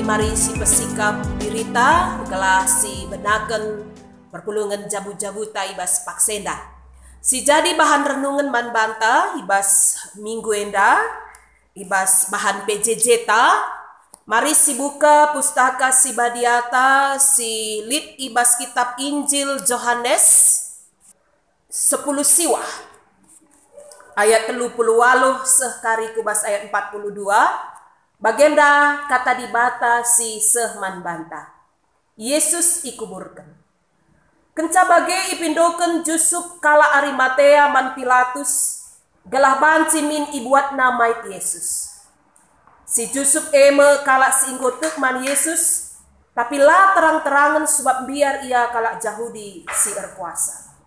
mari si pesikap dirita kelah si benaken perpulungan jabu-jabu ta ibas paksenda. Si jadi bahan renungan man banta ibas minggu enda ibas bahan PJJ ta. Mari si buka pustaka si badiata si lit ibas kitab Injil Yohanes 10 siwah ayat 30 sekari kubas ayat 42. Bagenda kata dibata si sehman banta. Yesus ikuburkan. Kenca bage ipindoken Jusuf kala Arimatea man Pilatus gelah banci min ibuat namait Yesus. Si Jusuf eme kala singgotek man Yesus, tapi lah terang-terangan sebab biar ia kala Yahudi si erkuasa.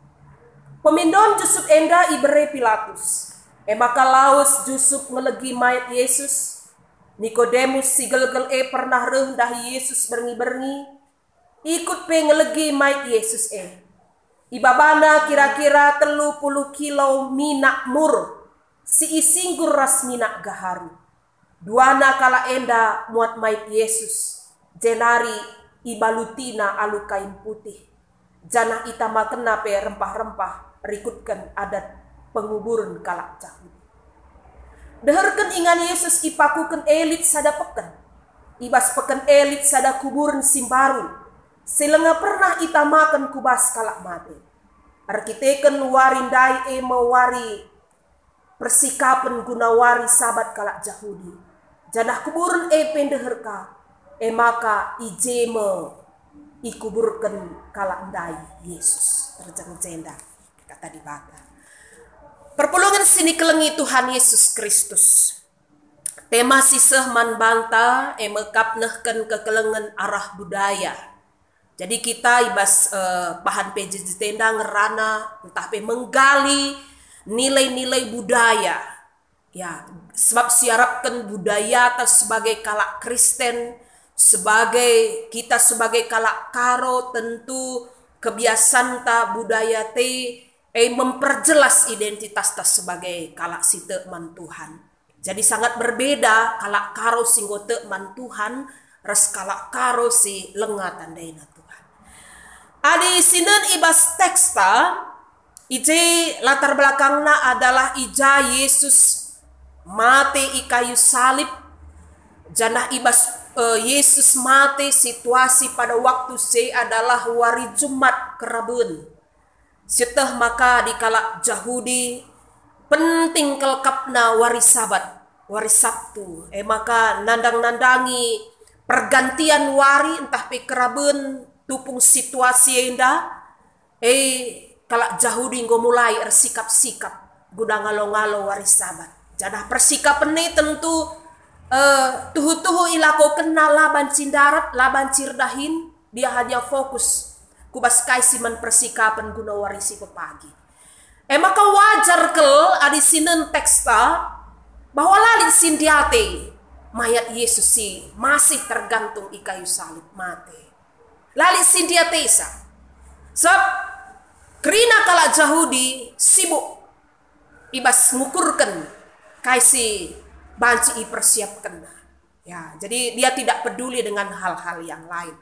Pemindon Jusuf enda ibere Pilatus. Maka laus Jusuf ngelegi mayat Yesus. Nikodemus si gelgel pernah rendah Yesus berngi-berngi. Ikut pe ngelegi mayat Yesus Ibabana kira-kira 30 kilo minak mur. Si isinggur ras minak gaharu. Duana kala enda muat mayat Yesus. Jenari ibalutina alu kain putih. Janah itama kena pe rempah-rempah. Rikutkan adat penguburan kala Yahudi. Deherken ingan Yesus ipakuken elit sada peken. Ibas peken elit sada kuburan simbaru. Selenga pernah itamakan kubas kala mate. Arkiteken warindai mewari persikapan gunawari sabat kala Yahudi. Janah kuburan pendeherka maka ijeme ikuburkan kala ndai Yesus. Terjang jenda kata dibata. Perpulungan sini kelengi Tuhan Yesus Kristus. Tema siseh man banta mekap nehken kekelengan arah budaya. Jadi kita ibas bahan PJJ tenda ngerana entah pe menggali nilai-nilai budaya. Ya, sebab siarapkan budaya tas sebagai kalak Kristen, sebagai kita sebagai kalak karo tentu kebiasaan ta budaya te memperjelas identitas ta sebagai kalak site man Tuhan. Jadi sangat berbeda kalak karo singgote man Tuhan res kalak karo si lenga tandaina Tuhan. Adi sinen ibas teksta ije latar belakangna adalah ija Yesus mate i kayu salib. Janah ibas Yesus mate situasi pada waktu se adalah wari Jumat Keraben. Seteh maka di kala Yahudi penting kelkapna wari Sabat, wari Sabtu. Maka nandang-nandangi pergantian wari entah pe Keraben tupung situasi enda. Kala Yahudi ngo mulai ersikap-sikap guna ngalo-ngalo wari Sabat. Janah persikapan ini tentu tuhu-tuhu ilako kena laban cindarat, laban cirdahin. Dia hanya fokus kubas kaisiman persikapan guna warisi pepagi. Maka wajar kel adi sinen teksta bahwa lalin sindiate mayat Yesus si masih tergantung i kayu salib mate. Lalin sindiate isa. Sebab kerina kala Yahudi sibuk ibas ngukurkan kaisi banci ipersiapkan. Ya, jadi dia tidak peduli dengan hal-hal yang lain.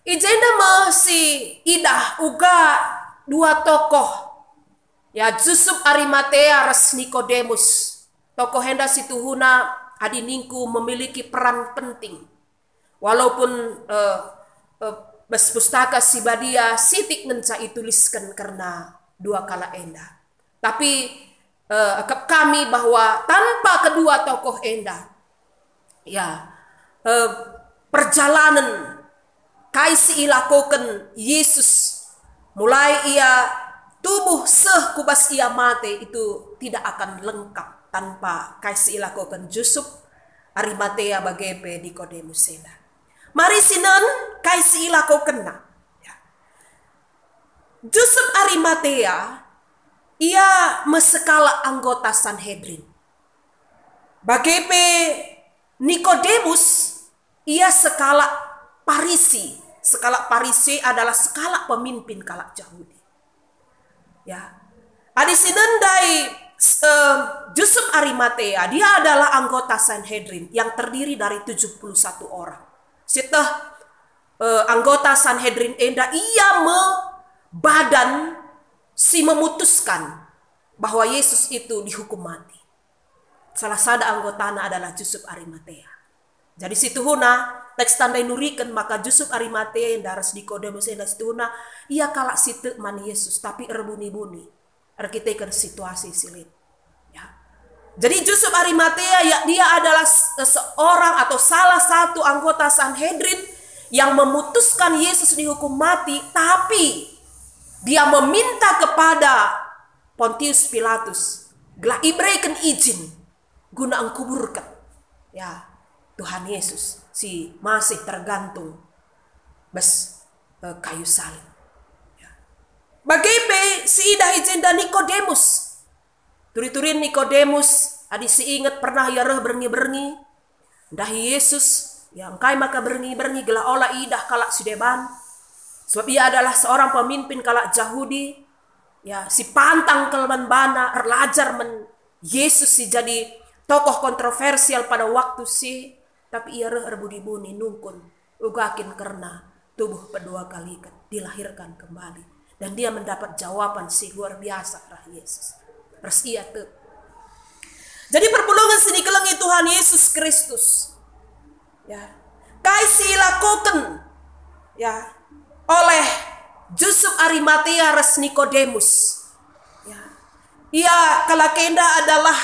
Ijenda masih idah uga dua tokoh. Ya, Jusuf Arimatea res Nikodemus. Tokoh henda situhuna adi ningku memiliki peran penting. Walaupun pustaka si badia sitik ngenca ituliskan karena dua kala enda. Tapi kami bahwa tanpa kedua tokoh enda ya perjalanan kaisi ilakoken Yesus mulai ia tubuh seh kubas ia mate itu tidak akan lengkap tanpa kaisi ilakoken Jusuf Arimatea bagepe Nikodemus enda. Mari sinan kaisi ilakoken ya. Jusuf Arimatea ia mesekala anggota Sanhedrin. Bagepe Nikodemus ia sekala Parisi. Sekala Parisi adalah sekala pemimpin kalak Yahudi. Ya. Adi sinendai Jusuf Arimatea dia adalah anggota Sanhedrin yang terdiri dari 71 orang. Sitah anggota Sanhedrin enda ia badan si memutuskan bahwa Yesus itu dihukum mati. Salah satu anggotana adalah Yusuf Arimatea. Jadi situ huna teks tandai nurikan maka Yusuf Arimatea yang daras Nikodemus enda situ huna ia kalak situ man Yesus tapi erbuni-buni. Arkitekan situasi silit. Ya. Jadi Yusuf Arimatea ya, dia adalah seorang atau salah satu anggota Sanhedrin yang memutuskan Yesus dihukum mati, tapi dia meminta kepada Pontius Pilatus gelah iberikan izin guna engkuburkan ya Tuhan Yesus si masih tergantung bes kayu salib. Ya. Bagaimana si idah izin dan Nikodemus, turi-turin Nikodemus, adi si ingat pernah ya berengi-berengi, dah Yesus yang kai maka berengi-berengi gelah olah idah kalak si deban, sebab ia adalah seorang pemimpin kalak Yahudi, ya si pantang kelman bana erlajar men Yesus si jadi tokoh kontroversial pada waktu si, tapi ia erbudi-buni nungkun ugakin karena tubuh kedua kali kan dilahirkan kembali dan dia mendapat jawaban si luar biasa rah Yesus. Terus ia tuh. Jadi perpulungan sini kelengi Tuhan Yesus Kristus. Ya, kaisi lakukan ya oleh Yusuf Arimatea res Nikodemus. Ya. Ia kalakenda adalah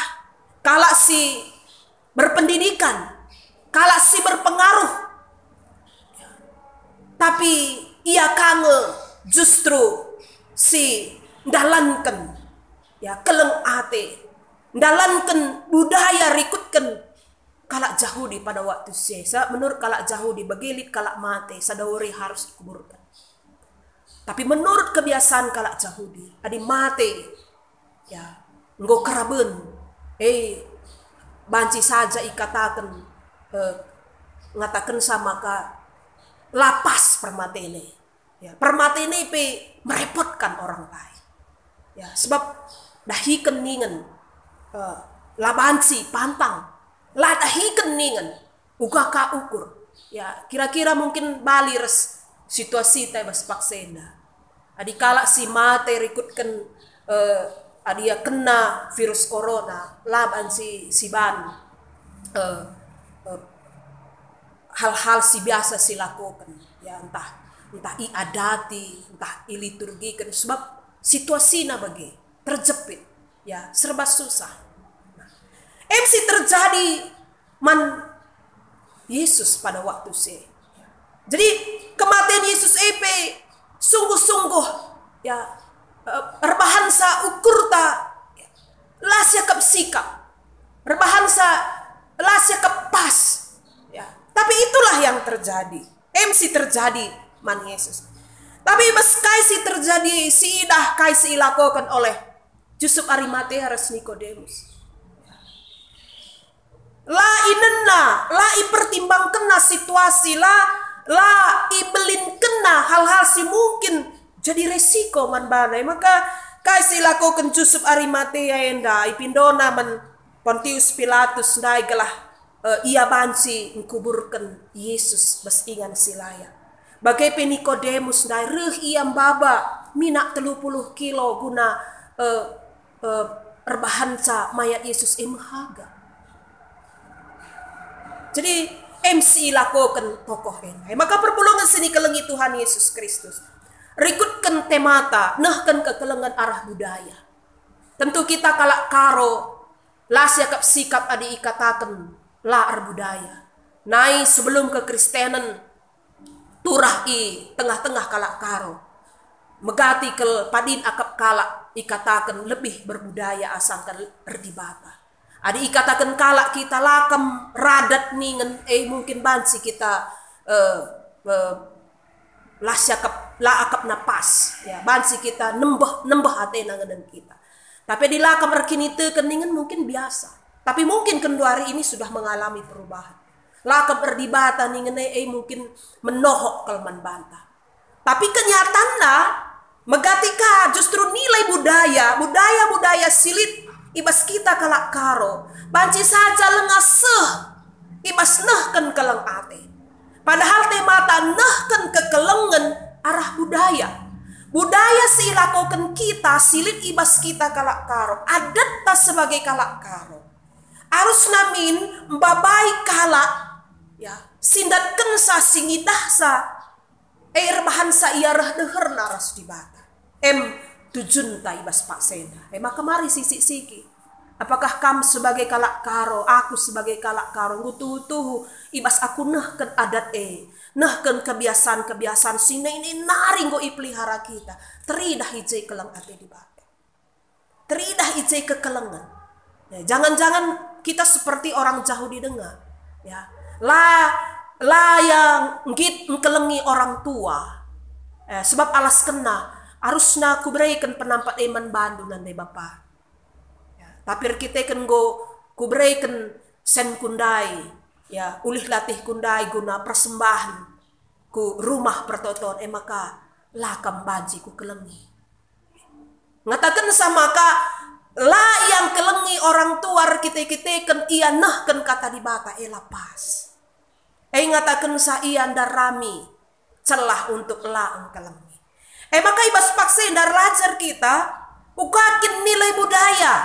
kalak si berpendidikan, kalak si berpengaruh. Ya. Tapi ia kange justru si dalankan ya keleng ate, dalankan budaya rikutkan kalak Yahudi pada waktu sesa. Menurut kalak Yahudi begilit kalak mate sadawuri harus dikuburkan. Tapi menurut kebiasaan kalak Yahudi adi mate ya nggo keraben banci saja ikatakan ngatakan sama ka lapas permatene ya permatene pe merepotkan orang lain ya sebab dahi keningan labanci pantang ladahi keningan uga ka ukur ya kira-kira mungkin Bali res situasi tay bas paksenda adi kala si mate rikutkan adia kena virus corona laban si ban hal-hal si biasa si lakukan ya entah i adati entah i liturgi kan sebab situasinya bagi terjepit ya serba susah. MC terjadi man Yesus pada waktu se. Jadi kematian Yesus sungguh-sungguh ya erbahansa ukur ta lasya kep sikap. Erbahansa lasya kep pas. Ya. Tapi itulah yang terjadi. MC terjadi man Yesus. Tapi meskai si terjadi si idah kai si ilakokan oleh Yusuf Arimatea res Nikodemus. La inena, la ipertimbang kena situasi, la ibelin kena hal-hal si mungkin jadi resiko man banai. Maka kasi lakukan Yusuf Arimatea enda ipindona man Pontius Pilatus ndai gelah ia banci ngkuburkan Yesus bas ingan silaya. Bagai Nikodemus ndai reh ia mbaba minak 30 kilo guna erbahanca mayat Yesus imhaga. Jadi MC lakukan tokoh ini. Maka perpulungan sini kelengi Tuhan Yesus Kristus. Rikutkan temata, nahkan kekelengan arah budaya. Tentu kita kalak karo, las yakap sikap adi ikatakan laar budaya. Nai sebelum kekristenan, turah i tengah-tengah kalak karo. Megati ke padin akap kalak ikatakan lebih berbudaya asangkan erdibata. Ada ikatakan kalak kita lakam radat ningen mungkin bansi kita lasyakap la akap napas ya bansi kita nembah hati nangan kita. Tapi di lakam erkinite keningen mungkin biasa. Tapi mungkin kenduari ini sudah mengalami perubahan. Lakam erdibata ningen mungkin menohok kelman bantah. Tapi kenyataannya megatika justru nilai budaya silit ibas kita kalak karo banci saja lengaseh ibas nehken kelang ate Padahal temata nahkan kekelengan arah budaya. Budaya si lakokan kita, silit ibas kita kalak karo. Adat ta sebagai kalak karo. Arus namin babai kalak ya sindatken sa singidah sa air bahan sa iarah deher naras di bata. Tujun ta ibas Paksenda. Maka mari sisi-siki. Apakah kamu sebagai kalak karo, aku sebagai kalak karo, ngutuh ibas aku nahken adat nahken kebiasaan-kebiasaan sini ini nari ngo ipelihara kita. Teridah ijai kelang ate di bata. Teridah ijai kekelengan. Ya, jangan-jangan kita seperti orang jauh didengar. Ya, lah yang ngit kelengi orang tua. Sebab alas kena harusnya kuberikan penampat eman bandu nande Bapak. Tapi kita kan kuberikan sen kundai, ya ulih latih kundai guna persembahan ku rumah pertoton maka lakam baji ku kelengi. Ngatakan sama ka lah yang kelengi orang tua kita kan ia nahkan kata di bata lapas. Ngatakan sa ia darami celah untuk laang kelengi. Maka ibas Paksenda lajar kita ukakin nilai budaya.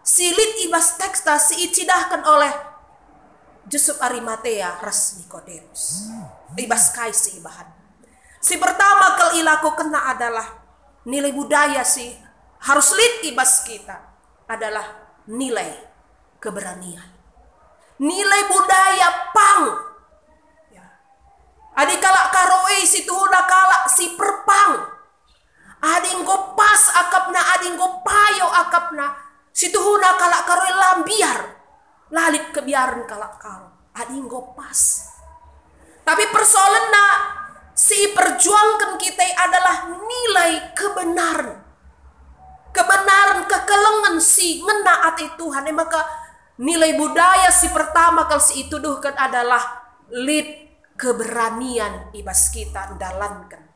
Silit ibas teksta siicidahkan oleh Yusuf Arimatea ras Nikodemus. Ibas kaisi ibahan. Si pertama kal ilaku kena adalah nilai budaya si harus lit ibas kita adalah nilai keberanian. Nilai budaya pang. Ya. Adi kalak karoe si tuhuna kalak si perpang. Adi nggo pas akapna adi nggo payo akapna. Situhuna kalak karo lambiar lalit kebiaran kalak karo adi nggo pas. Tapi persoalannya si perjuangkan kita adalah nilai kebenaran. Kebenaran kekelengan si ngena ati Tuhan. Maka nilai budaya si pertama kalau si itu duhkan adalah lit keberanian ibas kita dalankan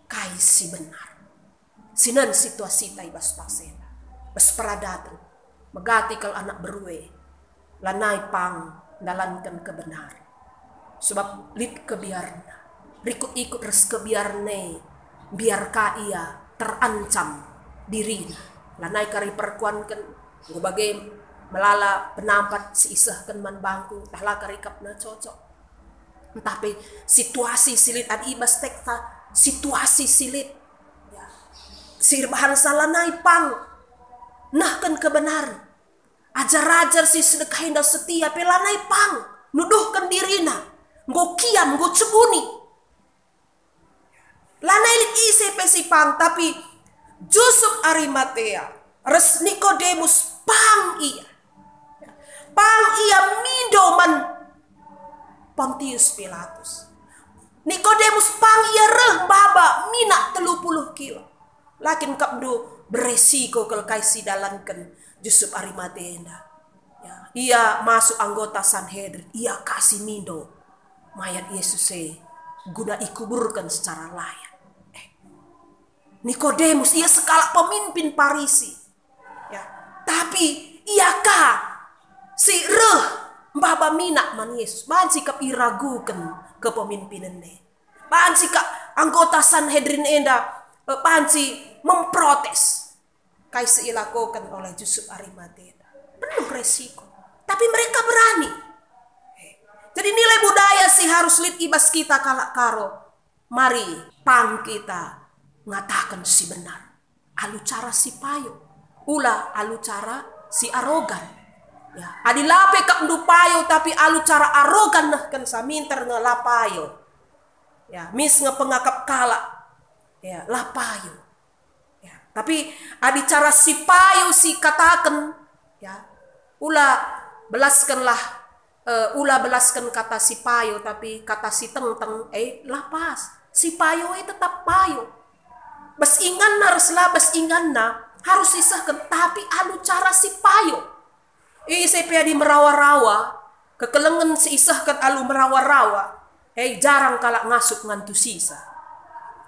kai si benar. Sinan situasi ta ibas Paksenda. Besperadatan, megati kal anak berue, lanai pang dalankan kebenaran. Sebab lit kebiarna, rikut-ikut res kebiarne, biar ka ia terancam dirina. Lanai kari perkuankan, bagai melala penampat si isahkan man bangku, tahla kari kapna cocok. Tapi situasi silit adibas tekta, situasi silit, ya. Sirbahan salah naik pang. Nahkan kebenaran. Ajar-ajar si sedekah indah setia pelanai pang. Nuduhkan dirina. Nggo kiam, nggo cebuni. Lanai isi pesi pang. Tapi Yusuf Arimatea. Res Nikodemus pang iya. Pang iya midoman Pontius Pilatus. Nikodemus pang iya reh baba minak 30 kilo. Lakin kapdu beresiko kalau kaisi dalankan Yusuf Arimatea. Ya, ia masuk anggota Sanhedrin, ia kasih mindo mayat Yesus guna ikuburkan secara layak. Nikodemus ia sekala pemimpin Parisi. Ya, tapi iakah si reh baba minak man Yesus banci kap iragukan kepemimpinannya. Banci kap anggota Sanhedrin enda banci memprotes kaisi ilakukan oleh Yusuf Arimatea. Penuh resiko. Tapi mereka berani. Jadi nilai budaya sih harus lit ibas kita kalak karo. Mari pang kita ngatakan si benar. Alu cara si payo. Ula alu cara si arogan. Ya, adilape kak ndu payo tapi alu cara arogan nah kan saminter ngelapayo. Ya, mis ngepengakap kalak. Ya, lapayo. Tapi adi cara si payo si katakan ya ula belaskan kata si payo tapi kata si teng lapas si payo tetap payo bes ingan na resla bes ingan na harus isahkan tapi alu cara si payo sepe di merawa-rawa kekelengan si isahkan alu merawa-rawa jarang kalak ngasuk ngantu sisa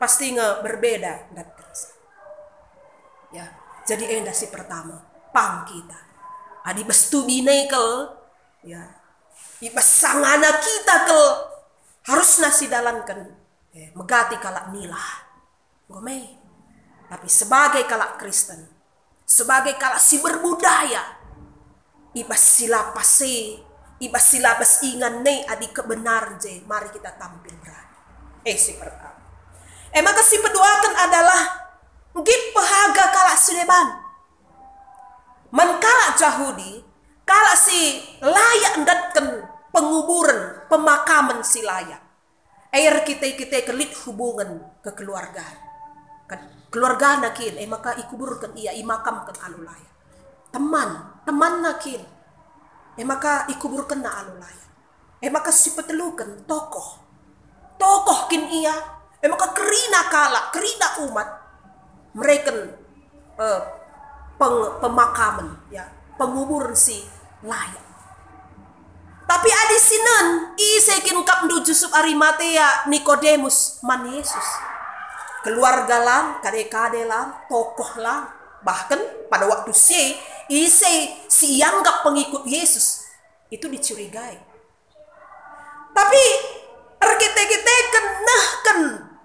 pasti berbeda ya, jadi endah si pertama pang kita. Adi bestu binaikel, ya, ibas sangana kita kel harus nasi dalankan megati kalak nilah ngomei. Tapi sebagai kalak Kristen, sebagai kalak si berbudaya, ibas sila pase, ibas sila bas ingan ne adi kebenar je, mari kita tampil berani. Si pertama. Maka si peduakan adalah git pehaga kalak Suleban. Man kalak Jahudi, kalak si layak ndatkan penguburan, pemakaman si layak. Air kita kelit hubungan kekeluargaan. Keluarga nakin, maka ikuburkan ia, imakamkan alu layak. Teman nakin, maka ikuburkan na alu layak. Maka si petelukan tokoh kin ia, maka kerina kalak, kerina umat, mereka pemakaman, ya, penguburan si layak. Tapi adi sinan, isekin kapndu Yusuf Arimatea, Nikodemus, man Yesus. Keluarga lang, kade-kade lang, tokoh lang. Bahkan pada waktu si anggap pengikut Yesus, itu dicurigai. Tapi kita kenahkan,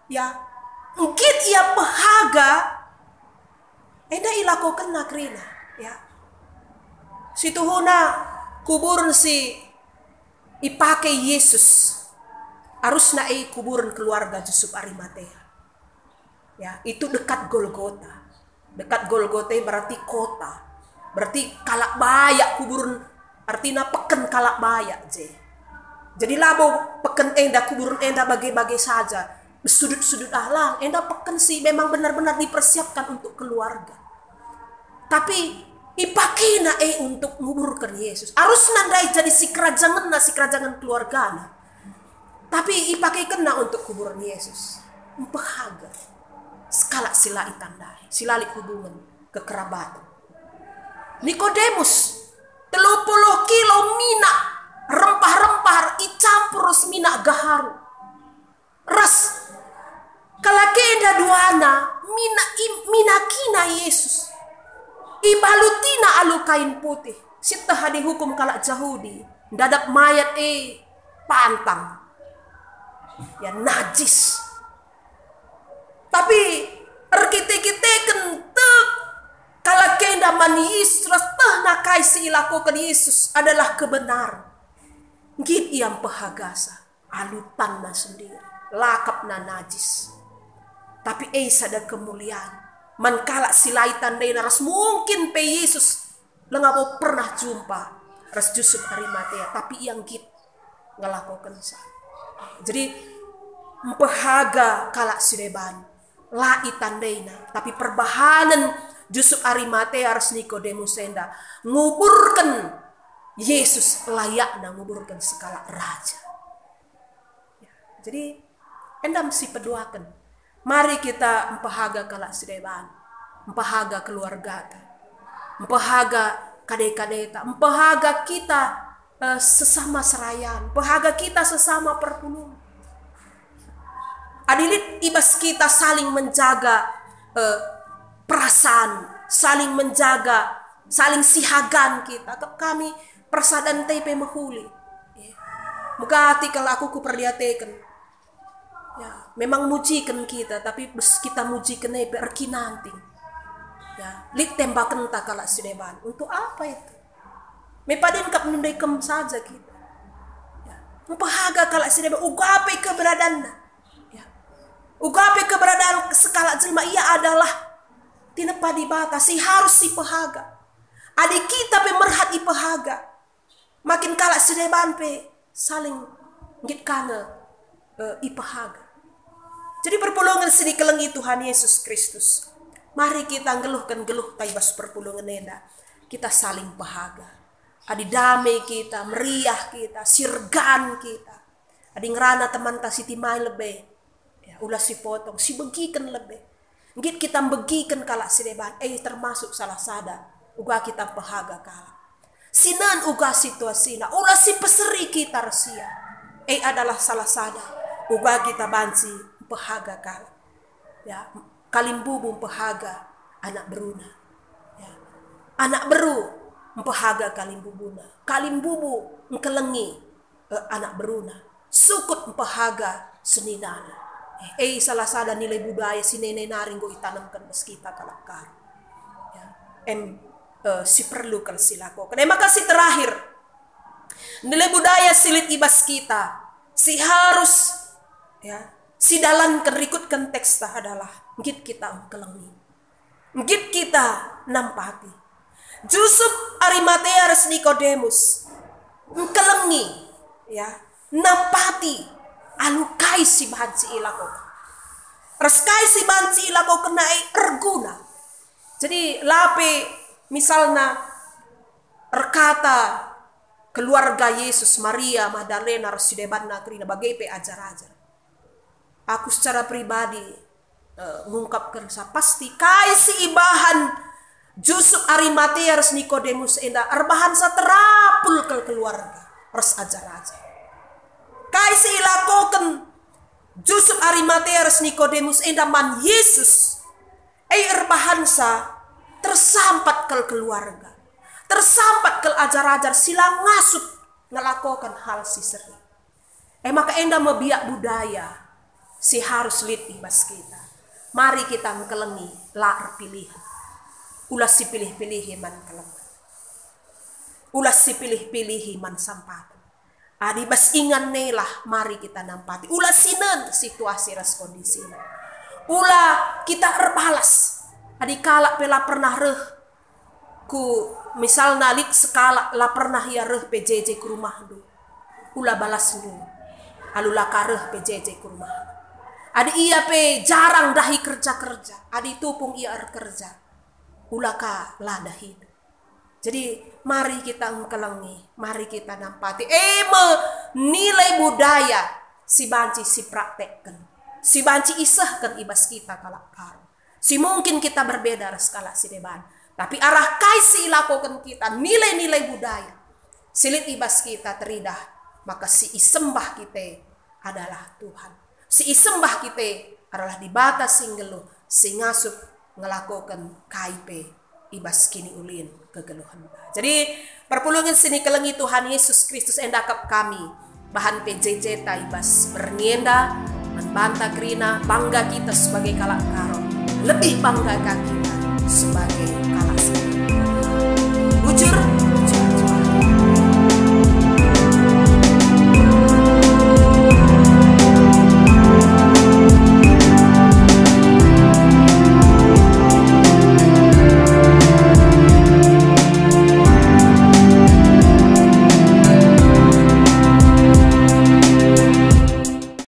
ya, mungkin ia pehaga, enda ilakokan nakrina, ya. Situhuna kuburan si ipakai Yesus, harus naik kuburan keluarga Yusuf Arimatea. Ya, itu dekat Golgota. Dekat Golgota berarti kota. Berarti kalak bayak kuburan, artinya peken kalak bayak je. Jadi labo peken enda kuburan enda bagai-bagai saja. Sudut-sudut ahlang, enda peken sih memang benar-benar dipersiapkan untuk keluarga. Tapi ipakina untuk nguburkan Yesus. Harus nandai jadi si kerajaan keluarga. Tapi ipakai kena untuk kuburan Yesus. Pehaga. Skala sila itandai, silalik hubungan kekerabatan. Nikodemus 30 kilo mina rempah-rempah icampur mina gaharu. Ras kalakenda duana mina kina Yesus. Ibalutina alu kain putih. Sitah dihukum kalak Jahudi. Dadak mayat pantang. Ya najis. Tapi kita kentek kalau kenda manis terus nakai si ilakokan Yesus adalah kebenaran. Git yang pehagasa alutan na sendiri lakap na najis. Tapi sada kemuliaan man kalak silai tandai naras mungkin pe Yesus lengabo pernah jumpa ras Yusuf Arimatea, tapi yang git ngelakokan sa. Jadi pehaga kalak Suleban la itandaina, tapi perbahanan Yusuf Arimatea ras Nikodemus enda nguburkan Yesus layakna nguburkan sekala raja. Ya, jadi endam si peduakan. Mari kita empahaga kalak Suleban, empahaga keluarga, empahaga kade-kadeta, empahaga kita sesama serayan, empahaga kita sesama perpuluhan. Adilit ibas kita saling menjaga perasaan, saling menjaga, saling sihagan kita. Kami persadan tepe mahuli. Megati kalau aku kuperlihatkan. Ya, memang mujikan kita, tapi kita mujikan tepe erkinanting. Ya, lit tembakan tak kalak Suleban. Untuk apa itu? Mepadin kap mendekem saja kita. Ya, membahaga kalak Suleban. Ugape keberadaannya. Ugape keberadaan sekala jelma ia adalah tinepa dibatasi, harus si pehaga. Adik kita pemerhat i pehaga. Makin kalak Suleban pe saling ngit kana i pehaga. Jadi perpulungan sini kelengi Tuhan Yesus Kristus. Mari kita geluhkan geluh taibas perpulungan enda. Kita saling pehaga. Adi damai kita, meriah kita, sirgan kita. Adi ngerana teman tasiti mai lebih. Ulah si potong, si begikan lebih. Ngit kita begikan kalak Suleban, termasuk salah sada. Uga kita pehaga kalak. Sinan uga situasina, ulah si peseri kita rasia. Adalah salah sada. Uga kita bansi pehaga kalak. Ya, kalimbubu pehaga anak beruna. Ya. Anak beru pehaga kalimbubuna. Kalimbubu ngkelengi anak beruna. sukut pahaga seninana. Salah sada nilai budaya si nenek naring go itanamkan bas kita kalakar. Ya. Si perlu kalau silakukan. Makasih terakhir. Nilai budaya silit ibas kita. Si harus ya, si dalam kerikutkan teks adalah mungkin kita kelengi. Mungkin kita nampati. Yusuf Arimatea res Nikodemus kelengi ya, nampati alukai si bahan si ilako. Reskai si bahan si ilako kena erguna. Jadi lape misalnya rekata keluarga Yesus, Maria, Magdalena, Rasideban, Nakrina, bagai ajar-ajar. Aku secara pribadi mengungkapkan pasti kai si ibahan Yusuf Arimatea res Nikodemus enda arbahan sa terapul ke keluarga res ajar-ajar. Kai si ilakoken Yusuf Arimatea res Nikodemus enda man Yesus arbahan sa tersampat ke keluarga. Tersampat ke ajar-ajar silang ngasut ngelakukan hal si seri. Maka enda mebiak budaya si harus lit ibas kita. Mari kita mengkelengi lar pilihan. Ulas si pilih-pilih man kelengan. Ulas si pilih-pilih man sampatan. Adi bas ingan nelah mari kita nampati. Ulas sinan situasi ras kondisi. Ula kita erbalas. Adi kalak pela pernah reh ku misal nalik sekala la pernah ya reh PJJ ke rumah du. Ula balas du. Alula kareh PJJ ke rumah. Adi iya pe jarang dahi kerja-kerja. Adi tupung iya kerja. Ulaka ladahin. Jadi mari kita mengkelengi, mari kita nampati. Nilai budaya si banci si praktekkan, si banci isahkan ibas kita kalakar. Si mungkin kita berbeda skala si deban, tapi arah kaisi lakukan kita nilai-nilai budaya. Silit ibas kita teridah, maka si isembah kita adalah Tuhan. Si isembah kita adalah di batas singgelu, si ngasup ngelakukan KIP ibas kini ulin kegeluhan. Jadi perpulungan sini kelengi Tuhan Yesus Kristus endakap kami bahan PJJ ta ibas bernienda membantah kerina bangga kita sebagai kalak karo, lebih bangga kita sebagai kalak. Bujur